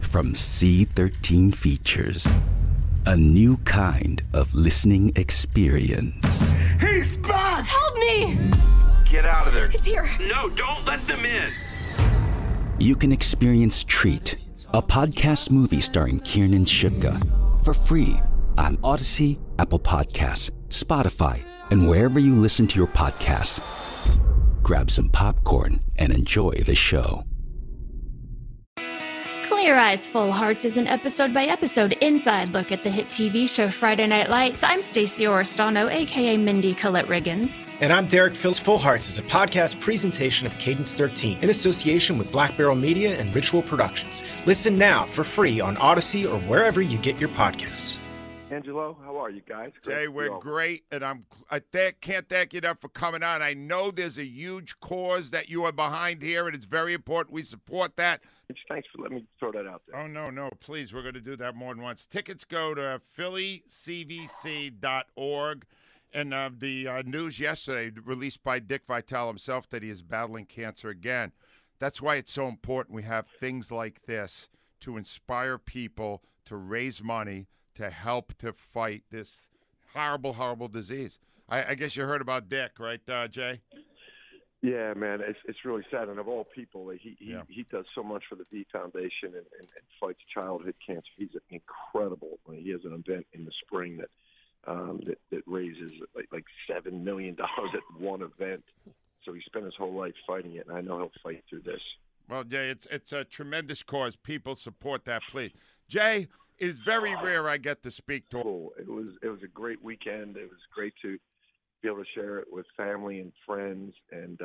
from C13 Features. A new kind of listening experience. He's back! Help me! Get out of there. It's here. No, don't let them in. You can experience Treat, a podcast movie starring Kiernan Shipka, for free on Odyssey, Apple Podcasts, Spotify, and wherever you listen to your podcasts. Grab some popcorn and enjoy the show. Clear Eyes, Full Hearts is an episode-by-episode inside look at the hit TV show Friday Night Lights. I'm Stacey Oristano, a.k.a. Mindy Collette Riggins. And I'm Derek Phil's Full Hearts is a podcast presentation of Cadence 13 in association with Black Barrel Media and Ritual Productions. Listen now for free on Odyssey or wherever you get your podcasts. Angelo, how are you guys? Jay, we're great, and I can't thank you enough for coming on. I know there's a huge cause that you are behind here, and it's very important we support that. Thanks for letting me throw that out there. Oh, no, please. We're going to do that more than once. Tickets go to phillycvc.org. And the news yesterday released by Dick Vitale himself that he is battling cancer again. That's why it's so important we have things like this to inspire people to raise money to help to fight this horrible, horrible disease. I guess you heard about Dick, right, Jay? Yeah, man, it's really sad. And of all people, he does so much for the V Foundation and fights childhood cancer. He's incredible. He has an event in the spring that raises like $7 million at one event. So he spent his whole life fighting it, and I know he'll fight through this. Well, Jay, it's a tremendous cause. People support that, please. Jay, it is very rare I get to speak to. Cool. It was a great weekend. It was great to be able to share it with family and friends, and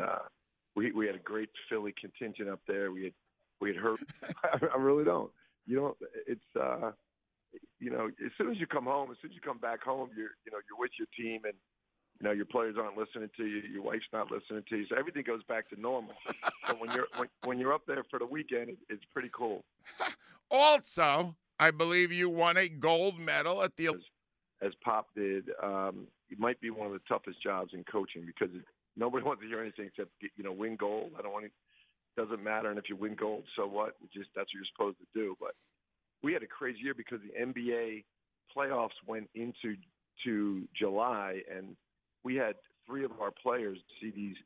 we had a great Philly contingent up there. We had heard. I really don't. It's as soon as you come home, as soon as you come back home, you're with your team, and your players aren't listening to you, your wife's not listening to you, so everything goes back to normal. So when you're up there for the weekend, it's pretty cool. Also, I believe you won a gold medal at the. As Pop did, it might be one of the toughest jobs in coaching because nobody wants to hear anything except win gold. Doesn't matter, and if you win gold, so what? That's what you're supposed to do. But we had a crazy year because the NBA playoffs went into July, and we had three of our players see these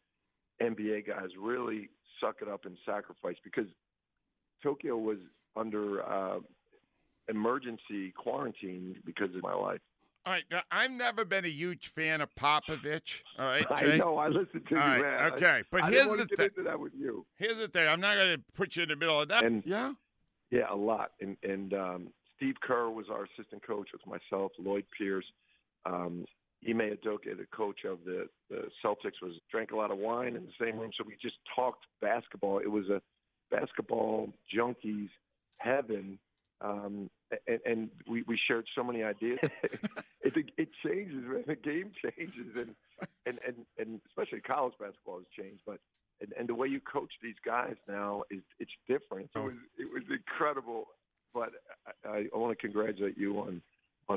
NBA guys really suck it up and sacrifice because Tokyo was under emergency quarantine because of my life. All right, now, I've never been a huge fan of Popovich. All right, Jay? I know. I listened to you, right, man. Okay, but I here's didn't want the to get into that with you. Here's the thing. I'm not going to put you in the middle of that. Yeah, a lot. And Steve Kerr was our assistant coach with myself, Lloyd Pierce. Ime Udoka, the coach of the Celtics, drank a lot of wine in the same room, so we just talked basketball. It was a basketball junkies heaven. And we shared so many ideas. It changes, man. The game changes, and especially college basketball has changed. But and the way you coach these guys now it's different. It was incredible. But I want to congratulate you on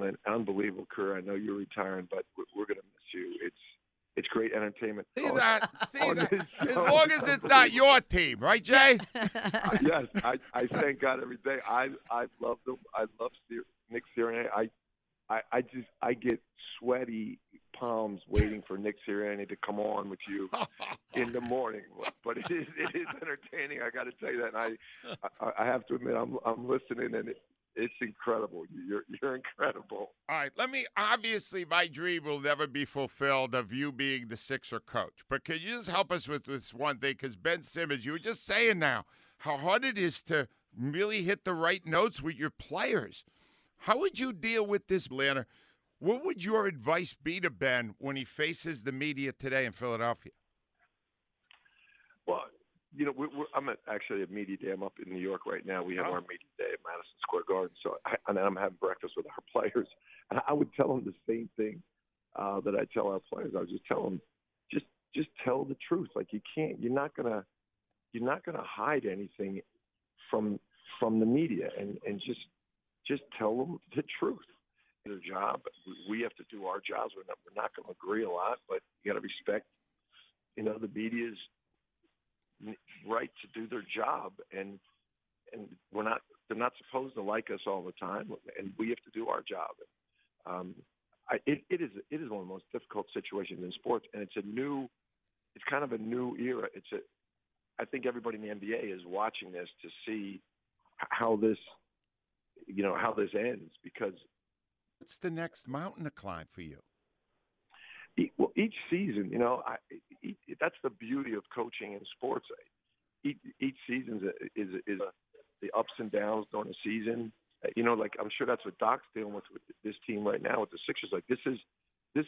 an unbelievable career. I know you're retiring, but we're going to miss you. It's great entertainment. See that? As long as it's not your team, right, Jay? Yes, I thank God every day. I love them. I love Nick Sirianni. I get sweaty palms waiting for Nick Sirianni to come on with you in the morning. But it is entertaining. I got to tell you that. And I have to admit, I'm listening, and it's incredible. You're incredible. All right, obviously my dream will never be fulfilled of you being the Sixer coach. But can you just help us with this one thing? Because Ben Simmons, you were just saying now how hard it is to really hit the right notes with your players. How would you deal with this, Atlanta? What would your advice be to Ben when he faces the media today in Philadelphia? Well, I'm actually at Media Day. I'm up in New York right now. We have our Media Day at Madison Square Garden. So I'm having breakfast with our players. And I would tell them the same thing that I tell our players. I would just tell them, just tell the truth. Like you're not gonna hide anything from the media, and just tell them the truth. Their job. We have to do our jobs. We're not going to agree a lot, but you got to respect, the media's right to do their job, and they're not supposed to like us all the time, and we have to do our job. It is one of the most difficult situations in sports, and it's kind of a new era. I think everybody in the NBA is watching this to see how this ends, because what's the next mountain to climb for you? Well, each season, that's the beauty of coaching in sports. Each season is the ups and downs during the season. Like I'm sure that's what Doc's dealing with this team right now with the Sixers. Like this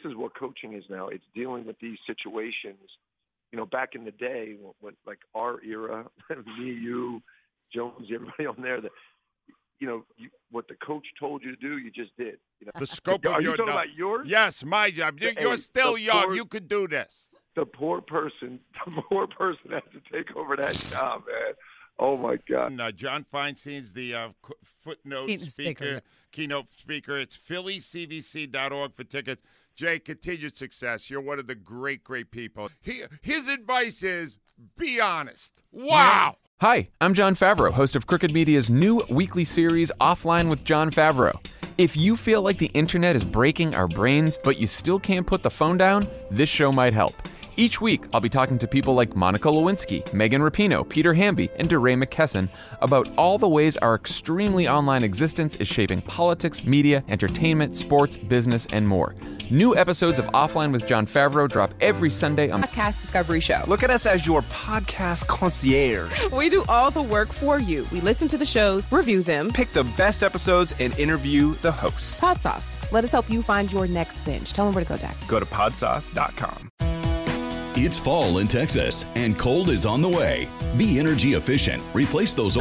is what coaching is now. It's dealing with these situations. Back in the day, when like our era, me, you, Jones, everybody on there, that what the coach told you to do, you just did. The scope of Are your you talking job. about yours? Yes, my job. You're still young. You could do this. The poor person has to take over that job, man. Oh my God. And, John Feinstein's the keynote speaker. It's phillycvc.org for tickets. Jay, continued success. You're one of the great, great people. His advice is be honest. Wow. Hi, I'm Jon Favreau, host of Crooked Media's new weekly series, Offline with Jon Favreau. If you feel like the internet is breaking our brains, but you still can't put the phone down, this show might help. Each week, I'll be talking to people like Monica Lewinsky, Megan Rapinoe, Peter Hamby, and DeRay McKesson about all the ways our extremely online existence is shaping politics, media, entertainment, sports, business, and more. New episodes of Offline with Jon Favreau drop every Sunday on Podcast Discovery Show. Look at us as your podcast concierge. We do all the work for you. We listen to the shows, review them, pick the best episodes, and interview the hosts. Pod Sauce. Let us help you find your next binge. Tell them where to go, Dax. Go to podsauce.com. It's fall in Texas, and cold is on the way. Be energy efficient. Replace those